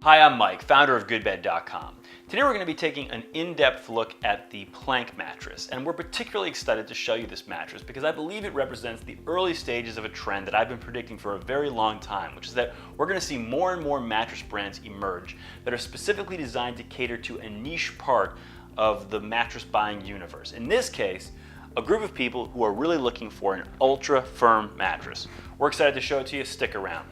Hi, I'm Mike, founder of GoodBed.com. Today we're going to be taking an in-depth look at the plank mattress, and we're particularly excited to show you this mattress because I believe it represents the early stages of a trend that I've been predicting for a very long time, which is that we're going to see more and more mattress brands emerge that are specifically designed to cater to a niche part of the mattress buying universe. In this case, a group of people who are really looking for an ultra firm mattress. We're excited to show it to you. Stick around.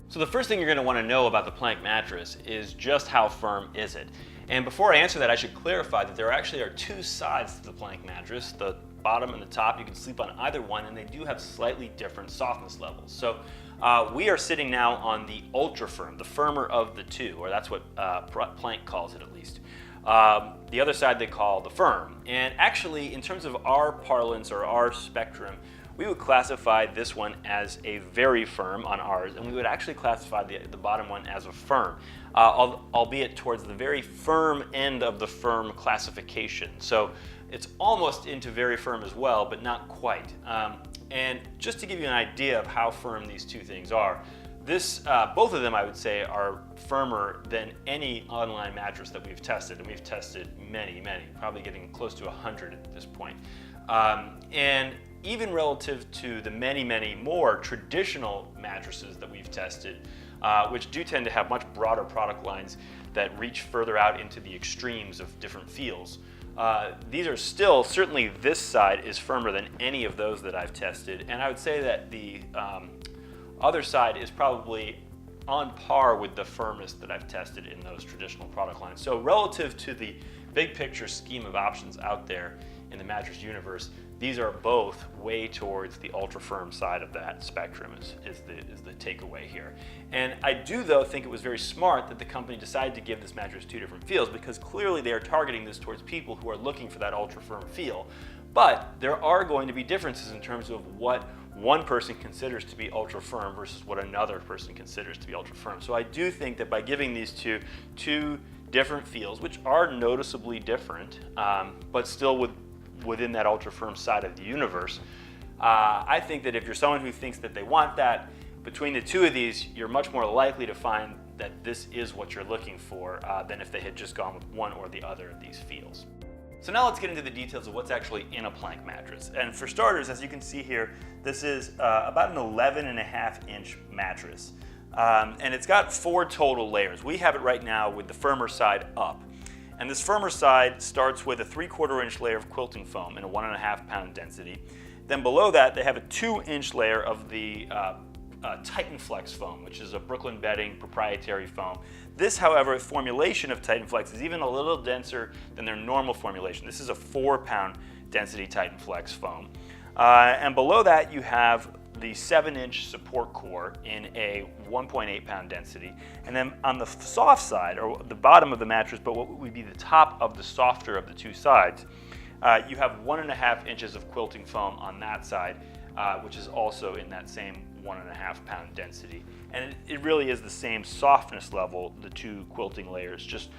So the first thing you're going to want to know about the plank mattress is just how firm is it. And before I answer that, I should clarify that there actually are two sides to the plank mattress, the bottom and the top. You can sleep on either one, and they do have slightly different softness levels. So we are sitting now on the ultra firm, the firmer of the two, or that's what Plank calls it at least. The other side they call the firm. And actually, in terms of our parlance or our spectrum, we would classify this one as a very firm on ours, and we would actually classify the bottom one as a firm, albeit towards the very firm end of the firm classification. So it's almost into very firm as well, but not quite. And just to give you an idea of how firm these two things are, both of them, I would say, are firmer than any online mattress that we've tested, and we've tested many, probably getting close to 100 at this point. And even relative to the many more traditional mattresses that we've tested, which do tend to have much broader product lines that reach further out into the extremes of different feels. These are still, certainly this side is firmer than any of those that I've tested, and I would say that the other side is probably on par with the firmest that I've tested in those traditional product lines. So relative to the big picture scheme of options out there in the mattress universe, these are both way towards the ultra firm side of that spectrum is the takeaway here. And I do though think it was very smart that the company decided to give this mattress two different feels, because clearly they are targeting this towards people who are looking for that ultra firm feel. But there are going to be differences in terms of what one person considers to be ultra firm versus what another person considers to be ultra firm. So I do think that by giving these two different feels, which are noticeably different, but still within that ultra firm side of the universe, I think that if you're someone who thinks that they want that, between the two of these, you're much more likely to find that this is what you're looking for than if they had just gone with one or the other of these feels. So now let's get into the details of what's actually in a plank mattress. And for starters, as you can see here, this is about an 11.5-inch mattress. And it's got 4 total layers. We have it right now with the firmer side up. And this firmer side starts with a 3/4-inch layer of quilting foam in a 1.5-pound density. Then below that, they have a 2-inch layer of the Titan Flex foam, which is a Brooklyn Bedding proprietary foam. This, however, formulation of Titan Flex is even a little denser than their normal formulation. This is a 4-pound density Titan Flex foam. And below that, you have the 7-inch support core in a 1.8-pound density. And then on the soft side, or the bottom of the mattress, but what would be the top of the softer of the two sides, you have 1.5 inches of quilting foam on that side, which is also in that same 1.5-pound density. And it really is the same softness level, the two quilting layers, just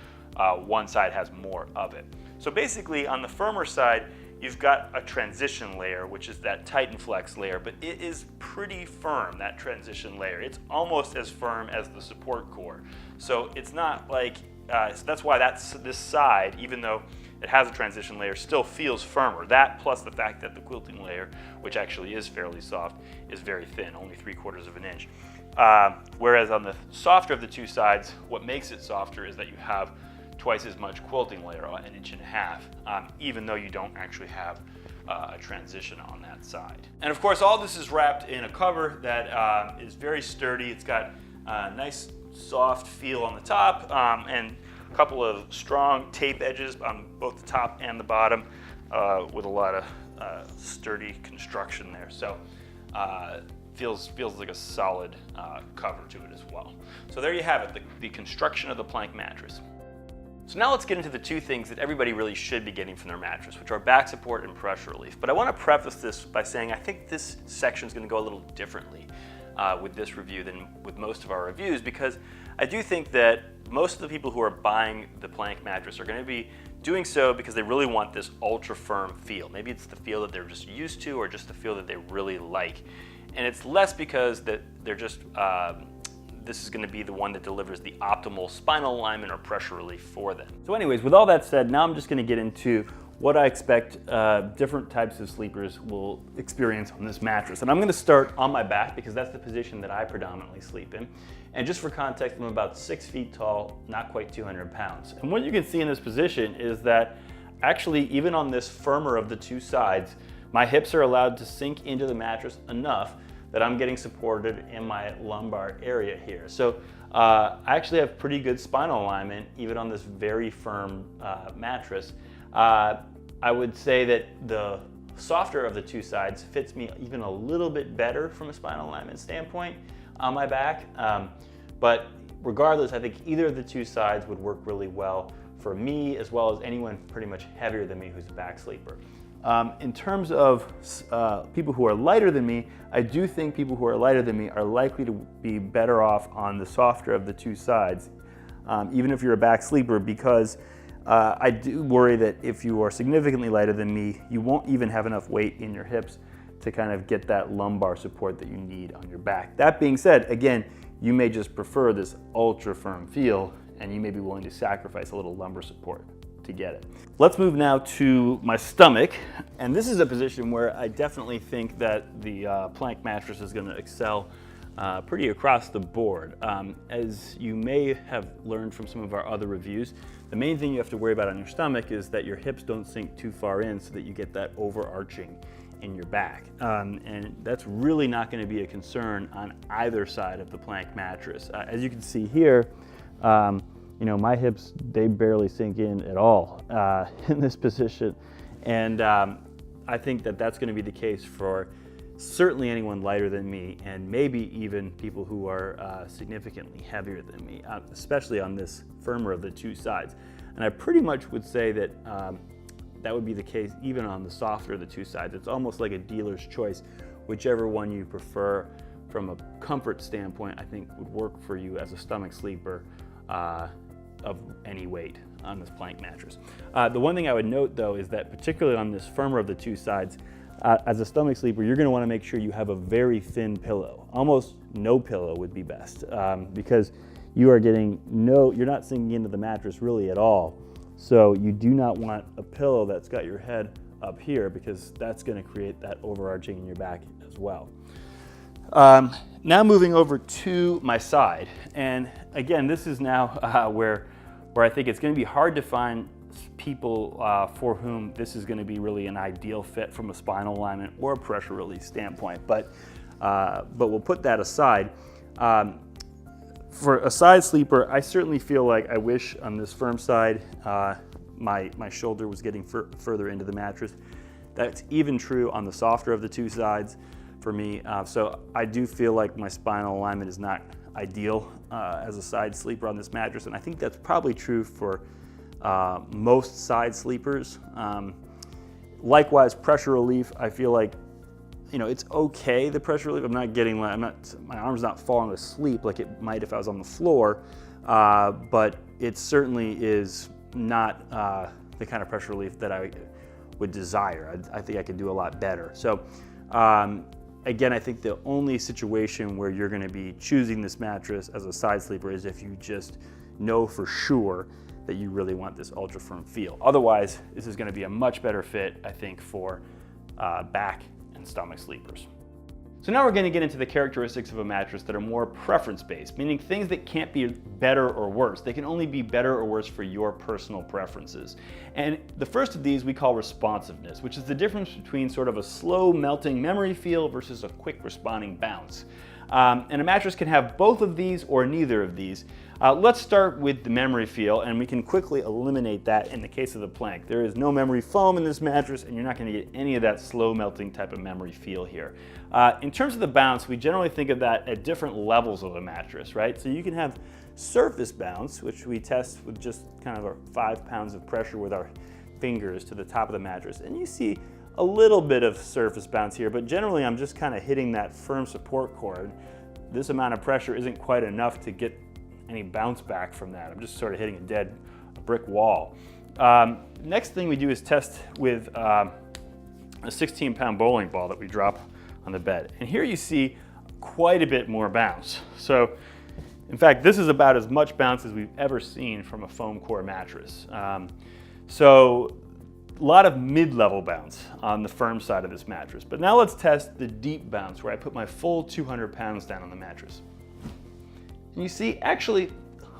one side has more of it. So basically on the firmer side, you've got a transition layer, which is that Titan Flex layer, but it is pretty firm, that transition layer. It's almost as firm as the support core. So it's not like, so that's why this side, even though it has a transition layer, still feels firmer. That plus the fact that the quilting layer, which actually is fairly soft, is very thin, only 3/4 of an inch. Whereas on the softer of the two sides, what makes it softer is that you have twice as much quilting layer, 1.5 inches, even though you don't actually have a transition on that side. And of course, all this is wrapped in a cover that is very sturdy. It's got a nice soft feel on the top and a couple of strong tape edges on both the top and the bottom with a lot of sturdy construction there. So feels like a solid cover to it as well. So there you have it, the construction of the plank mattress. So now let's get into the two things that everybody really should be getting from their mattress, which are back support and pressure relief. But I want to preface this by saying I think this section is going to go a little differently with this review than with most of our reviews, because I do think that most of the people who are buying the plank mattress are going to be doing so because they really want this ultra firm feel. Maybe it's the feel that they're just used to, or just the feel that they really like. And it's less because that they're just this is going to be the one that delivers the optimal spinal alignment or pressure relief for them. So anyways, with all that said, now I'm just going to get into what I expect different types of sleepers will experience on this mattress. And I'm going to start on my back because that's the position that I predominantly sleep in. And just for context, I'm about 6 feet tall, not quite 200 pounds. And what you can see in this position is that actually, even on this firmer of the two sides, my hips are allowed to sink into the mattress enough that I'm getting supported in my lumbar area here. So I actually have pretty good spinal alignment even on this very firm mattress. I would say that the softer of the two sides fits me even a little bit better from a spinal alignment standpoint on my back. But regardless, I think either of the two sides would work really well for me as well as anyone pretty much heavier than me who's a back sleeper. In terms of people who are lighter than me, I do think people who are lighter than me are likely to be better off on the softer of the two sides, even if you're a back sleeper, because I do worry that if you are significantly lighter than me, you won't even have enough weight in your hips to kind of get that lumbar support that you need on your back. That being said, again, you may just prefer this ultra firm feel and you may be willing to sacrifice a little lumbar support to get it. Let's move now to my stomach. And this is a position where I definitely think that the plank mattress is going to excel pretty across the board. As you may have learned from some of our other reviews, the main thing you have to worry about on your stomach is that your hips don't sink too far in so that you get that overarching in your back. And that's really not going to be a concern on either side of the plank mattress. As you can see here, you know, my hips, they barely sink in at all in this position. And I think that that's going to be the case for certainly anyone lighter than me, and maybe even people who are significantly heavier than me, especially on this firmer of the two sides. And I pretty much would say that that would be the case even on the softer of the two sides. It's almost like a dealer's choice. Whichever one you prefer from a comfort standpoint, I think would work for you as a stomach sleeper of any weight on this plank mattress. The one thing I would note though is that particularly on this firmer of the two sides, as a stomach sleeper, you're going to want to make sure you have a very thin pillow. Almost no pillow would be best because you are getting you're not sinking into the mattress really at all. So you do not want a pillow that's got your head up here because that's going to create that overarching in your back as well. Now moving over to my side, and again, this is now where I think it's going to be hard to find people for whom this is going to be really an ideal fit from a spinal alignment or a pressure release standpoint. But we'll put that aside. For a side sleeper, I certainly feel like I wish on this firm side my shoulder was getting further into the mattress. That's even true on the softer of the two sides for me. So I do feel like my spinal alignment is not ideal as a side sleeper on this mattress, and I think that's probably true for most side sleepers. Likewise, pressure relief, I feel like, you know, it's okay, the pressure relief. My arm's not falling asleep like it might if I was on the floor, but it certainly is not the kind of pressure relief that I would desire. I think I could do a lot better. So again, I think the only situation where you're going to be choosing this mattress as a side sleeper is if you just know for sure that you really want this ultra firm feel. Otherwise, this is going to be a much better fit, I think, for back and stomach sleepers. So now we're going to get into the characteristics of a mattress that are more preference-based, meaning things that can't be better or worse. They can only be better or worse for your personal preferences. And the first of these we call responsiveness, which is the difference between sort of a slow melting memory feel versus a quick responding bounce. And a mattress can have both of these or neither of these. Let's start with the memory feel, and we can quickly eliminate that in the case of the plank. There is no memory foam in this mattress, and you're not going to get any of that slow melting type of memory feel here. In terms of the bounce, we generally think of that at different levels of a mattress, right? So you can have surface bounce, which we test with just kind of 5 pounds of pressure with our fingers to the top of the mattress, and you see a little bit of surface bounce here, but generally I'm just kind of hitting that firm support cord. This amount of pressure isn't quite enough to get any bounce back from that. I'm just sort of hitting a brick wall. Next thing we do is test with a 16-pound bowling ball that we drop on the bed. And here you see quite a bit more bounce. So In fact, this is about as much bounce as we've ever seen from a foam core mattress. So a lot of mid-level bounce on the firm side of this mattress. But now let's test the deep bounce where I put my full 200 pounds down on the mattress. And you see, actually,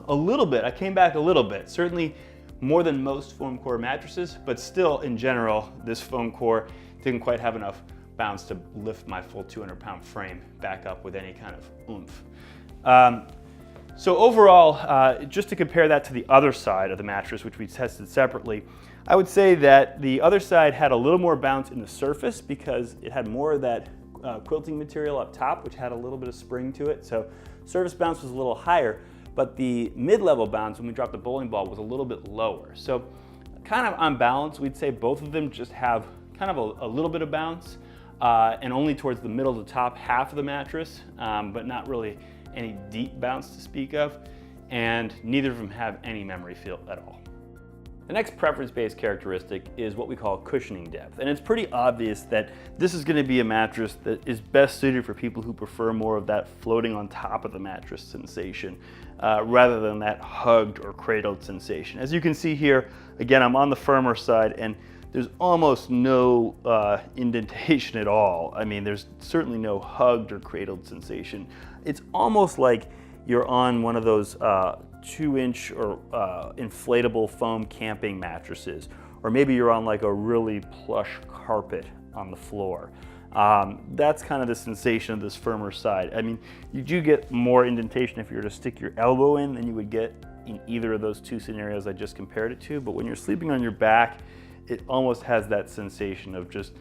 a little bit, I came back a little bit. Certainly more than most foam core mattresses, but still in general, this foam core didn't quite have enough bounce to lift my full 200-pound frame back up with any kind of oomph. So overall, just to compare that to the other side of the mattress, which we tested separately, I would say that the other side had a little more bounce in the surface because it had more of that quilting material up top, which had a little bit of spring to it. So surface bounce was a little higher, but the mid-level bounce when we dropped the bowling ball was a little bit lower. So kind of on balance, we'd say both of them just have kind of a little bit of bounce and only towards the middle to top half of the mattress, but not really any deep bounce to speak of, and neither of them have any memory feel at all. The next preference-based characteristic is what we call cushioning depth, and it's pretty obvious that this is going to be a mattress that is best suited for people who prefer more of that floating on top of the mattress sensation rather than that hugged or cradled sensation. As you can see here, again, I'm on the firmer side and there's almost no indentation at all. I mean, there's certainly no hugged or cradled sensation. It's almost like you're on one of those 2-inch or inflatable foam camping mattresses, or maybe you're on like a really plush carpet on the floor. That's kind of the sensation of this firmer side. I mean, you do get more indentation if you were to stick your elbow in than you would get in either of those two scenarios I just compared it to, but when you're sleeping on your back, it almost has that sensation of just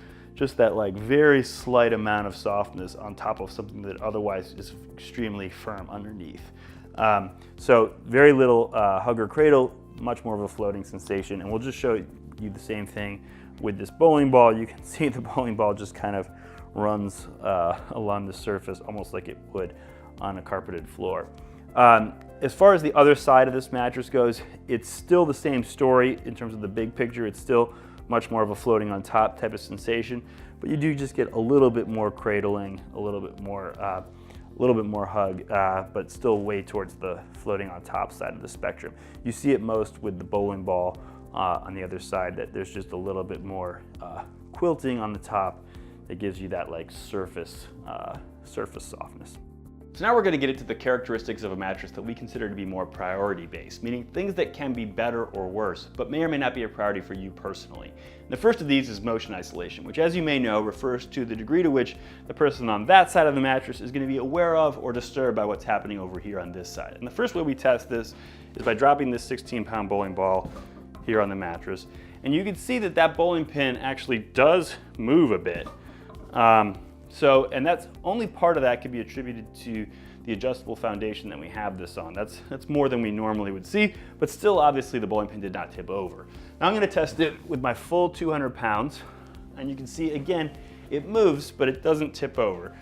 that like very slight amount of softness on top of something that otherwise is extremely firm underneath. So very little hug or cradle, much more of a floating sensation. And we'll just show you the same thing with this bowling ball. You can see the bowling ball just kind of runs along the surface almost like it would on a carpeted floor. As far as the other side of this mattress goes, it's still the same story in terms of the big picture. It's still much more of a floating on top type of sensation, but you do just get a little bit more cradling, a little bit more hug, but still way towards the floating on top side of the spectrum. You see it most with the bowling ball on the other side, that there's just a little bit more quilting on the top that gives you that like surface softness. So now we're going to get into the characteristics of a mattress that we consider to be more priority-based, meaning things that can be better or worse, but may or may not be a priority for you personally. And the first of these is motion isolation, which, as you may know, refers to the degree to which the person on that side of the mattress is going to be aware of or disturbed by what's happening over here on this side. And the first way we test this is by dropping this 16-pound bowling ball here on the mattress. And you can see that that bowling pin actually does move a bit. And that's only part of that could be attributed to the adjustable foundation that we have this on. That's more than we normally would see, but still obviously the bowling pin did not tip over. Now I'm going to test it with my full 200 pounds, and you can see again, it moves, but it doesn't tip over.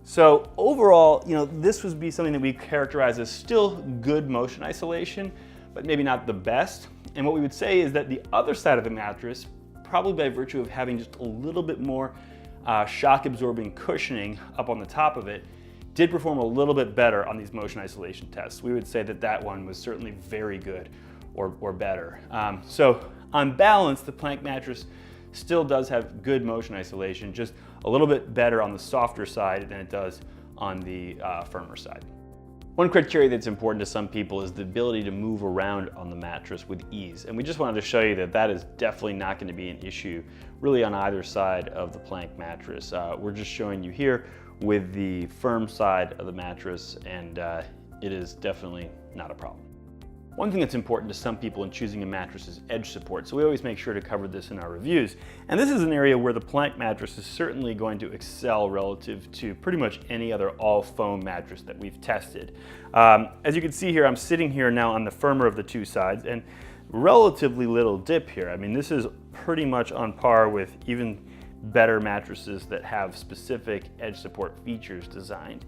So overall, this would be something that we characterize as still good motion isolation, but maybe not the best. And what we would say is that the other side of the mattress, probably by virtue of having just a little bit more shock absorbing cushioning up on the top of it, did perform a little bit better on these motion isolation tests. We would say that that one was certainly very good or better. So on balance, the plank mattress still does have good motion isolation, just a little bit better on the softer side than it does on the firmer side. One criteria that's important to some people is the ability to move around on the mattress with ease. And we just wanted to show you that that is definitely not going to be an issue really on either side of the plank mattress. We're just showing you here with the firm side of the mattress, and it is definitely not a problem. One thing that's important to some people in choosing a mattress is edge support, so we always make sure to cover this in our reviews. And this is an area where the plank mattress is certainly going to excel relative to pretty much any other all foam mattress that we've tested. As you can see here, I'm sitting here now on the firmer of the two sides, and relatively little dip here. I mean, this is pretty much on par with even better mattresses that have specific edge support features designed.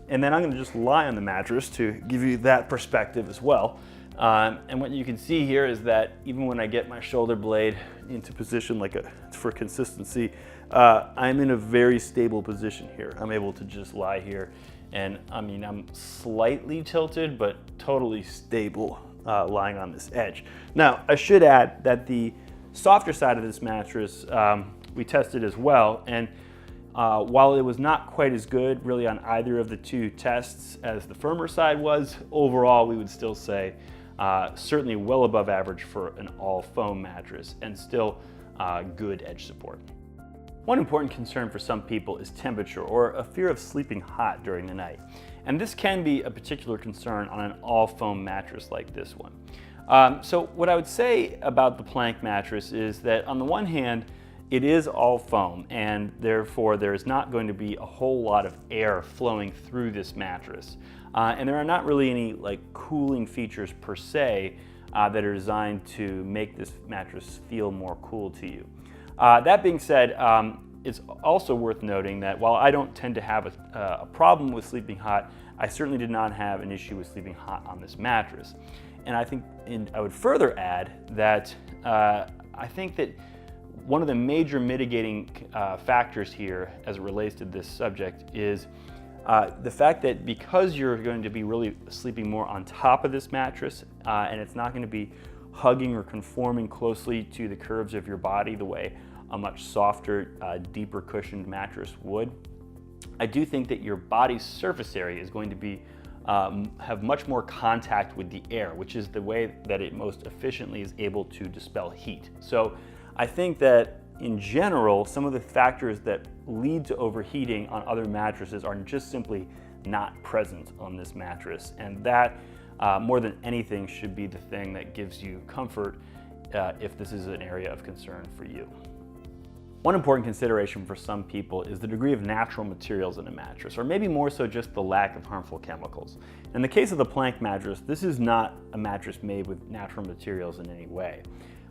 And then I'm going to just lie on the mattress to give you that perspective as well. And what you can see here is that even when I get my shoulder blade into position for consistency, I'm in a very stable position here. I'm able to just lie here, and I mean, I'm slightly tilted, but totally stable lying on this edge. Now, I should add that the softer side of this mattress we tested as well, and while it was not quite as good really on either of the two tests as the firmer side was, overall we would still say certainly well above average for an all foam mattress, and still good edge support. One important concern for some people is temperature, or a fear of sleeping hot during the night. And this can be a particular concern on an all foam mattress like this one. So what I would say about the plank mattress is that on the one hand, it is all foam, and therefore there is not going to be a whole lot of air flowing through this mattress. And there are not really any like cooling features per se that are designed to make this mattress feel more cool to you. That being said, it's also worth noting that while I don't tend to have a problem with sleeping hot, I certainly did not have an issue with sleeping hot on this mattress. And I think, and I would further add that I think that one of the major mitigating factors here as it relates to this subject is the fact that because you're going to be really sleeping more on top of this mattress, and it's not going to be hugging or conforming closely to the curves of your body the way a much softer, deeper cushioned mattress would, I do think that your body's surface area is going to be have much more contact with the air, which is the way that it most efficiently is able to dispel heat. So I think that in general, some of the factors that lead to overheating on other mattresses are just simply not present on this mattress. And that, more than anything, should be the thing that gives you comfort if this is an area of concern for you. One important consideration for some people is the degree of natural materials in a mattress, or maybe more so just the lack of harmful chemicals. In the case of the plank mattress, this is not a mattress made with natural materials in any way.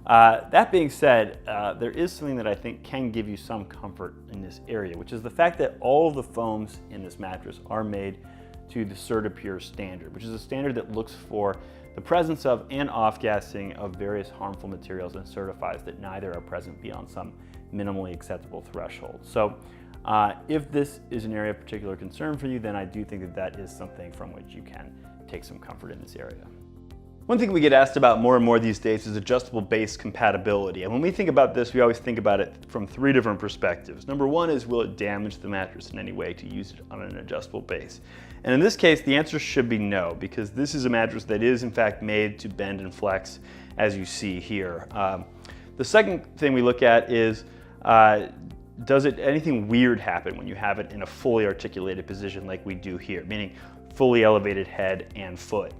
That being said, there is something that I think can give you some comfort in this area, which is the fact that all of the foams in this mattress are made to the CertaPure standard, which is a standard that looks for the presence of and off-gassing of various harmful materials and certifies that neither are present beyond some minimally acceptable threshold. So if this is an area of particular concern for you, then I do think that that is something from which you can take some comfort in this area. One thing we get asked about more and more these days is adjustable base compatibility. And when we think about this, we always think about it from three different perspectives. Number one is, will it damage the mattress in any way to use it on an adjustable base? And in this case, the answer should be no, because this is a mattress that is in fact made to bend and flex, as you see here. The second thing we look at is, does anything weird happen when you have it in a fully articulated position like we do here, meaning fully elevated head and foot?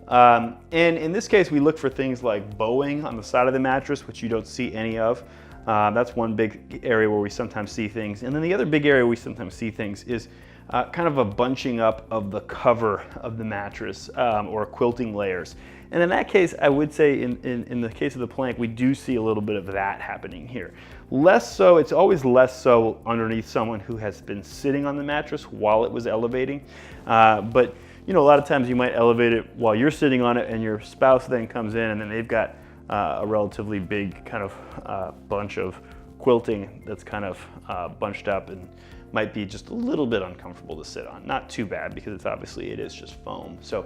And in this case, we look for things like bowing on the side of the mattress, which you don't see any of. That's one big area where we sometimes see things. And then the other big area we sometimes see things is kind of a bunching up of the cover of the mattress, or quilting layers. And in that case, I would say in the case of the plank, we do see a little bit of that happening here. Less so, it's always less so underneath someone who has been sitting on the mattress while it was elevating. But you know, a lot of times you might elevate it while you're sitting on it, and your spouse then comes in and then they've got a relatively big kind of bunch of quilting that's kind of bunched up and might be just a little bit uncomfortable to sit on. Not too bad, because it's obviously it is just foam. So,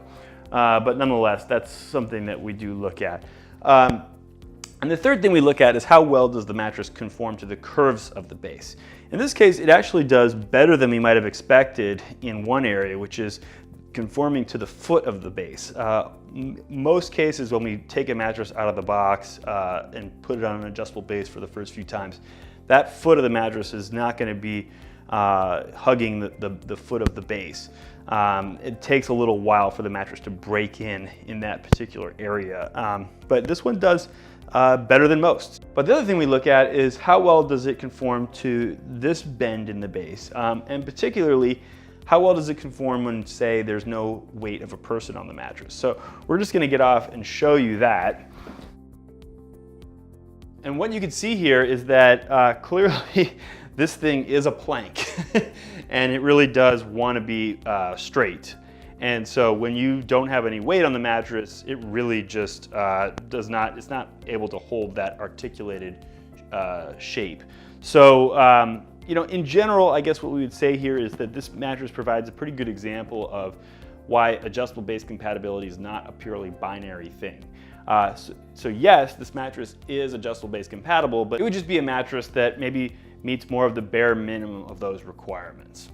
but nonetheless, that's something that we do look at. And the third thing we look at is how well does the mattress conform to the curves of the base. In this case, it actually does better than we might have expected in one area, which is conforming to the foot of the base. Most cases when we take a mattress out of the box and put it on an adjustable base for the first few times, that foot of the mattress is not going to be hugging the foot of the base. It takes a little while for the mattress to break in that particular area. But this one does better than most. But the other thing we look at is how well does it conform to this bend in the base, and particularly how well does it conform when, say, there's no weight of a person on the mattress. So we're just going to get off and show you that. And what you can see here is that clearly this thing is a plank and it really does want to be straight. And so when you don't have any weight on the mattress, it really just it's not able to hold that articulated shape. So, in general, I guess what we would say here is that this mattress provides a pretty good example of why adjustable base compatibility is not a purely binary thing. So yes, this mattress is adjustable base compatible, but it would just be a mattress that maybe meets more of the bare minimum of those requirements.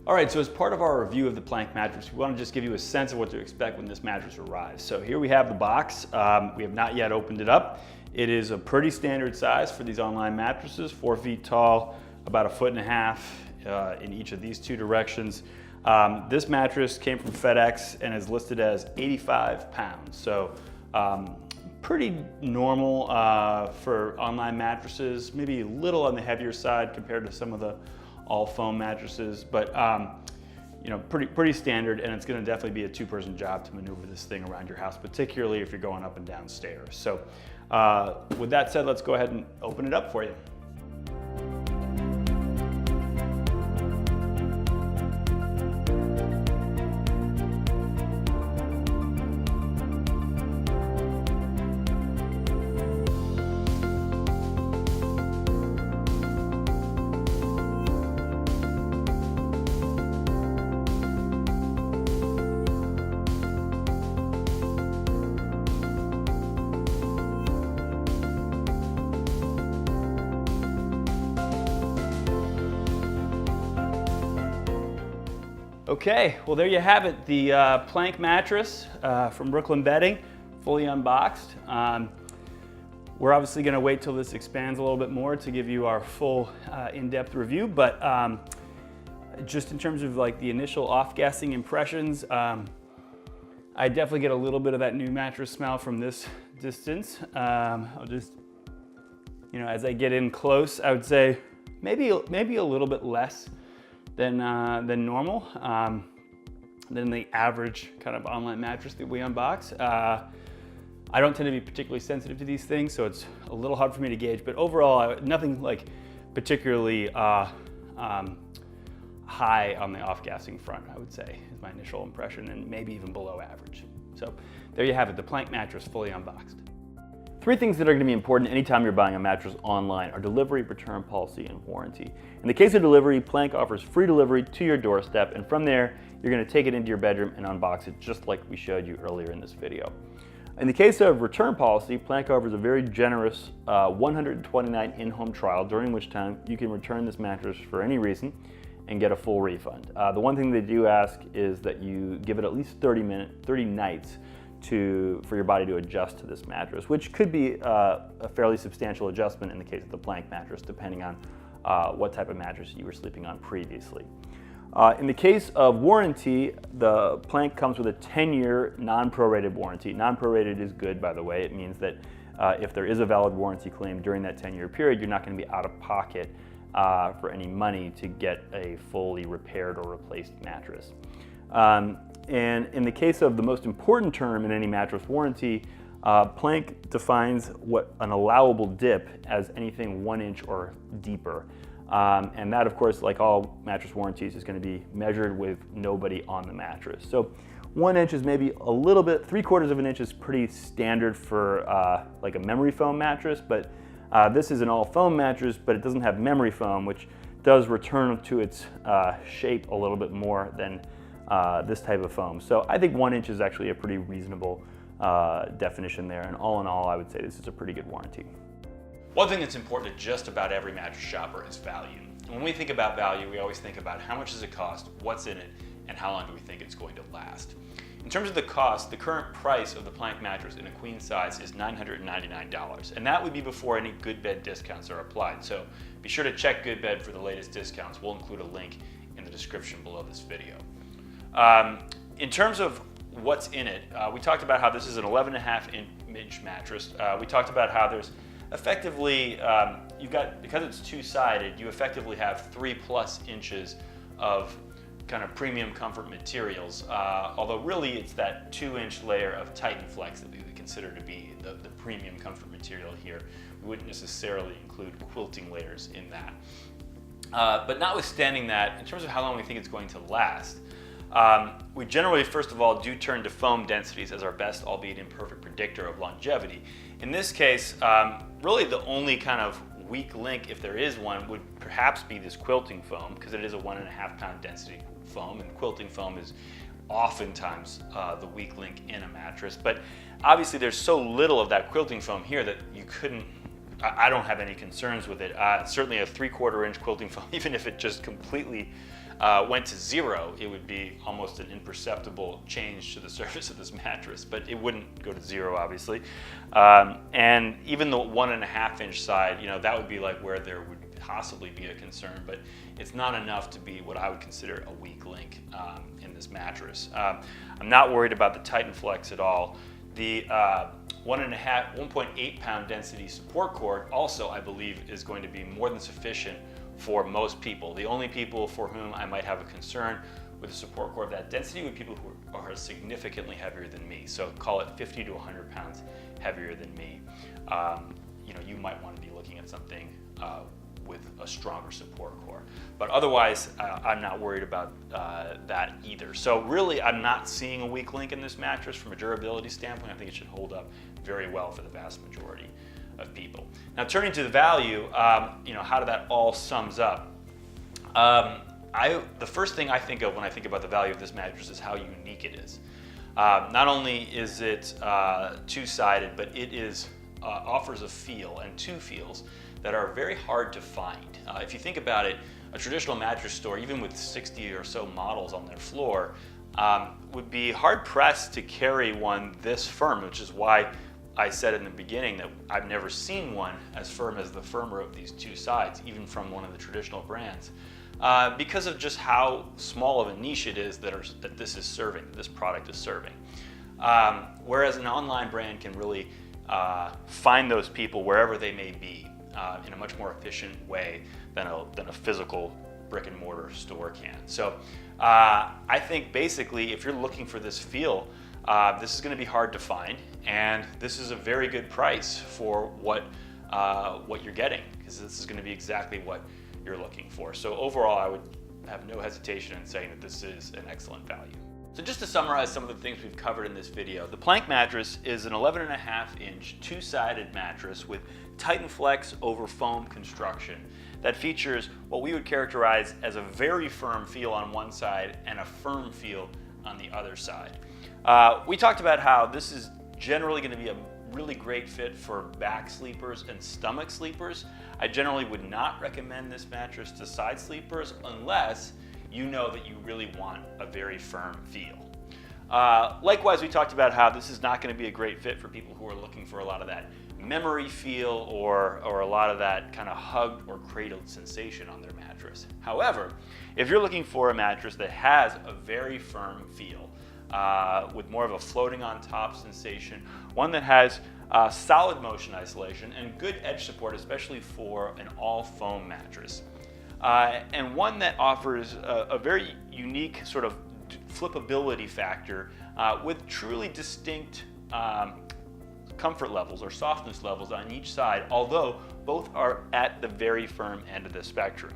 All right, so as part of our review of the Plank mattress, we want to just give you a sense of what to expect when this mattress arrives. So here we have the box. We have not yet opened it up. It is a pretty standard size for these online mattresses, 4 feet tall, about 1.5 feet in each of these two directions. This mattress came from FedEx and is listed as 85 pounds. So pretty normal for online mattresses, maybe a little on the heavier side compared to some of the all foam mattresses, but pretty standard, and it's going to definitely be a two-person job to maneuver this thing around your house, particularly if you're going up and down stairs. So with that said, let's go ahead and open it up for you. Okay, well there you have it, the Plank mattress from Brooklyn Bedding, fully unboxed. We're obviously going to wait till this expands a little bit more to give you our full in-depth review, but just in terms of like the initial off-gassing impressions, I definitely get a little bit of that new mattress smell from this distance. I'll just, as I get in close, I would say maybe a little bit less than normal, than the average kind of online mattress that we unbox. I don't tend to be particularly sensitive to these things, so it's a little hard for me to gauge, but overall, nothing like particularly high on the off-gassing front, I would say, is my initial impression, and maybe even below average. So there you have it, the Plank mattress fully unboxed. 3 things that are going to be important anytime you're buying a mattress online are delivery, return policy, and warranty. In the case of delivery, Plank offers free delivery to your doorstep, and from there, you're going to take it into your bedroom and unbox it just like we showed you earlier in this video. In the case of return policy, Plank offers a very generous 129 in-home trial, during which time you can return this mattress for any reason and get a full refund. The one thing they do ask is that you give it at least 30 nights for your body to adjust to this mattress, which could be a fairly substantial adjustment in the case of the Plank mattress, depending on what type of mattress you were sleeping on previously. In the case of warranty, the Plank comes with a 10-year non-prorated warranty. Non-prorated is good, by the way. It means that if there is a valid warranty claim during that 10-year period, you're not going to be out of pocket for any money to get a fully repaired or replaced mattress. And in the case of the most important term in any mattress warranty, Plank defines what an allowable dip as anything 1 inch or deeper. And that, of course, like all mattress warranties, is going to be measured with nobody on the mattress. So 1 inch is maybe a little bit, 3/4 of an inch is pretty standard for like a memory foam mattress, but this is an all foam mattress, but it doesn't have memory foam, which does return to its shape a little bit more than this type of foam. So I think 1 inch is actually a pretty reasonable definition there, and all in all, I would say this is a pretty good warranty. One thing that's important to just about every mattress shopper is value. And when we think about value, we always think about how much does it cost, what's in it, and how long do we think it's going to last. In terms of the cost, the current price of the Plank mattress in a queen size is $999, and that would be before any GoodBed discounts are applied. So be sure to check GoodBed for the latest discounts. We'll include a link in the description below this video. In terms of what's in it, we talked about how this is an 11.5-inch mattress. We talked about how there's effectively, because it's two-sided, you effectively have 3+ inches of kind of premium comfort materials, although really it's that 2-inch layer of Titan Flex that we would consider to be the premium comfort material here. We wouldn't necessarily include quilting layers in that. But notwithstanding that, in terms of how long we think it's going to last, we generally, first of all, do turn to foam densities as our best, albeit imperfect, predictor of longevity. In this case, really the only kind of weak link, if there is one, would perhaps be this quilting foam, because it is a 1.5 pound density foam, and quilting foam is oftentimes the weak link in a mattress. But obviously there's so little of that quilting foam here that you couldn't, I don't have any concerns with it. Certainly a 3/4 inch quilting foam, even if it just completely went to zero, it would be almost an imperceptible change to the surface of this mattress, but it wouldn't go to zero, obviously. And even the 1.5 inch side, you know, that would be like where there would possibly be a concern, but it's not enough to be what I would consider a weak link in this mattress. I'm not worried about the Titan Flex at all. The 1.8 pound density support cord also, I believe, is going to be more than sufficient for most people. The only people for whom I might have a concern with a support cord of that density would be people who are significantly heavier than me. So call it 50 to 100 pounds heavier than me. You know, you might want to be looking at something with a stronger support core. But otherwise, I'm not worried about that either. So really, I'm not seeing a weak link in this mattress from a durability standpoint. I think it should hold up very well for the vast majority of people. Now, turning to the value, you know, how that all sums up. The first thing I think of when I think about the value of this mattress is how unique it is. Not only is it two-sided, but it is offers a feel and two feels that are very hard to find. If you think about it, a traditional mattress store, even with 60 or so models on their floor, would be hard-pressed to carry one this firm, which is why I said in the beginning that I've never seen one as firm as the firmer of these two sides, even from one of the traditional brands, because of just how small of a niche it is that this is serving, this product is serving. Whereas an online brand can really find those people wherever they may be in a much more efficient way than a physical brick and mortar store can. So I think basically if you're looking for this feel, this is going to be hard to find, and this is a very good price for what you're getting, because this is going to be exactly what you're looking for. So overall, I would have no hesitation in saying that this is an excellent value. So just to summarize some of the things we've covered in this video, the Plank mattress is an 11.5 inch two-sided mattress with Titan Flex over foam construction that features what we would characterize as a very firm feel on one side and a firm feel on the other side. We talked about how this is generally going to be a really great fit for back sleepers and stomach sleepers. I generally would not recommend this mattress to side sleepers unless you know that you really want a very firm feel. Likewise, we talked about how this is not going to be a great fit for people who are looking for a lot of that memory feel or a lot of that kind of hugged or cradled sensation on their mattress. However, if you're looking for a mattress that has a very firm feel, with more of a floating on top sensation, one that has solid motion isolation and good edge support, especially for an all foam mattress, and one that offers a very unique sort of flippability factor with truly distinct comfort levels or softness levels on each side, although both are at the very firm end of the spectrum.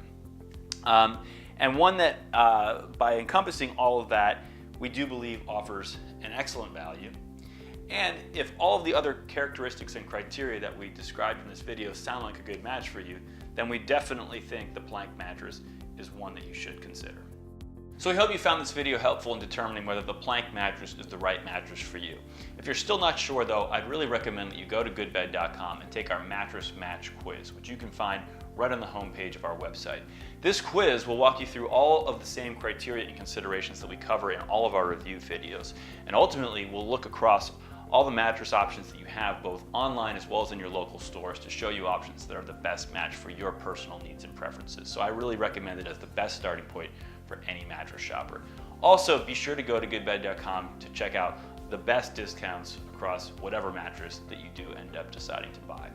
And one that, by encompassing all of that, we do believe offers an excellent value. And if all of the other characteristics and criteria that we described in this video sound like a good match for you, then we definitely think the Plank mattress is one that you should consider. So we hope you found this video helpful in determining whether the Plank mattress is the right mattress for you. If you're still not sure though, I'd really recommend that you go to GoodBed.com and take our mattress match quiz, which you can find right on the homepage of our website. This quiz will walk you through all of the same criteria and considerations that we cover in all of our review videos. And ultimately, we'll look across all the mattress options that you have both online as well as in your local stores to show you options that are the best match for your personal needs and preferences. So I really recommend it as the best starting point for any mattress shopper. Also, be sure to go to GoodBed.com to check out the best discounts across whatever mattress that you do end up deciding to buy.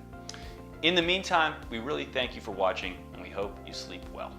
In the meantime, we really thank you for watching, and we hope you sleep well.